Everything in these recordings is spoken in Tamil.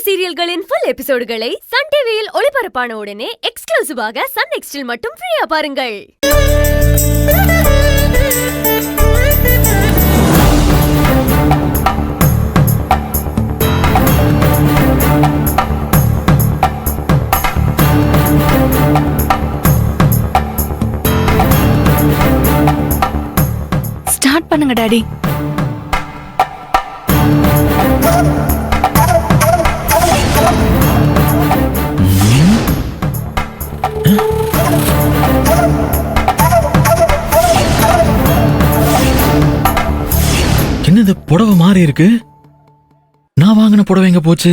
சீரியல்களின் ஃபுல் எபிசோடுகளை சன் டிவியில் ஒளிபரப்பான உடனே எக்ஸ்க்ளூசிவாக சன் நெக்ஸ்டில் மட்டும் ஃப்ரீயா பாருங்கள். ஸ்டார்ட் பண்ணுங்க டாடி. என்னது புடவை மாறி இருக்கு? நான் வாங்கின புடவை எங்க போச்சு?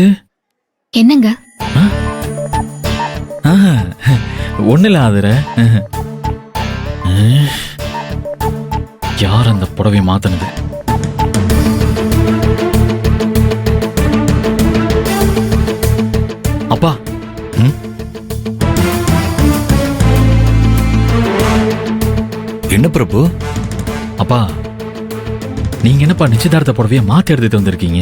என்னங்க? ஒண்ணு இல்ல ஆதர. யார் அந்த புடவை மாத்தினது? அப்பா. என்ன பிரபு? அப்பா, நீங்க என்னப்பா நிச்சயதார்த்த புடவைய மாத்தி எடுத்துட்டு வந்திருக்கீங்க?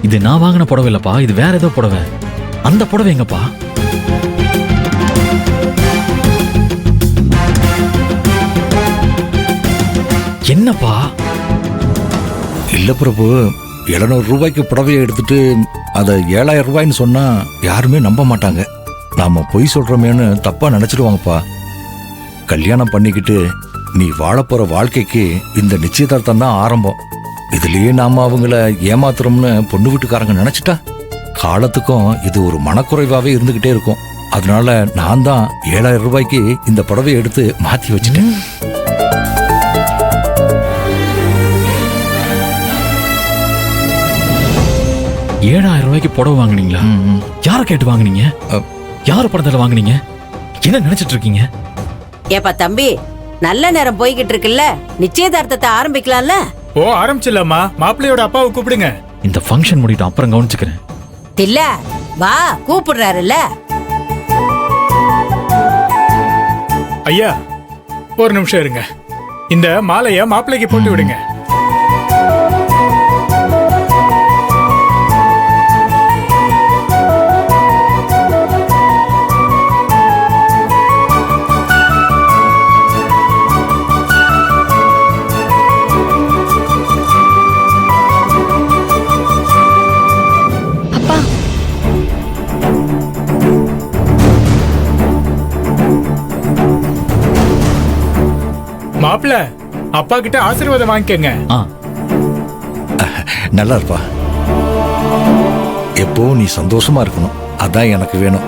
இது நான் வாங்கின புடவை இல்லப்பா, இது வேற ஏதோ புடவை. அந்த புடவை எங்கப்பா? என்னப்பா? இல்ல பிரபு, 700 ரூபாய்க்கு புடவையை எடுத்துட்டு அதை 7000 ரூபாய்ன்னு சொன்னா யாருமே நம்ப மாட்டாங்க. நாம பொய் சொல்றோமேன்னு தப்பா நினைச்சிடுவாங்கப்பா. கல்யாணம் பண்ணிக்கிட்டு நீ வாழப்போற வாழ்க்கைக்கு இந்த நிச்சயதார்த்தம் தான் ஆரம்பம். இதுலயே நாம அவங்கள ஏமாத்துறோம்னு பொண்ணு வீட்டுக்காரங்க நினைச்சிட்டா காலத்துக்கும் இது ஒரு மனக்குறைவாவே இருந்துகிட்டே இருக்கும். அதனால நான் தான் 7000 ரூபாய்க்கு இந்த புடவையை எடுத்து மாத்தி வச்சுட்டேன். ரூபாய்க்கு புடவை வாங்குனீங்களா? யார கேட்டு வாங்குனீங்க? யார படத்துல வாங்குனீங்க? என்ன நினைச்சிட்டு இருக்கீங்க? ஏப்பா தம்பி, நல்ல நேரம் போய்கிட்டு இருக்குல்ல, நிச்சயதார்த்தத்தை ஆரம்பிக்கலாம்ல. ஓ, ஆரம்பிச்சிடலாமா? மாப்பிள்ளையோட அப்பாவை கூப்பிடுங்க. இந்த ஃபங்க்ஷன் முடிட்டு அப்புறம் கவனிச்சுக்கிறேன். இல்ல வா, கூப்பிடுறாருல்ல. ஐயா, ஒரு நிமிஷம் இருங்க. இந்த மாலைய மாப்பிள்ளைக்கு போட்டு விடுங்க. மாப்பிள்ள, அப்பா கிட்ட ஆசீர்வாதம் வாங்கிக்கங்க. நல்லா இருப்பா. எப்போ நீ சந்தோஷமா இருக்கணும், அதான் எனக்கு வேணும்.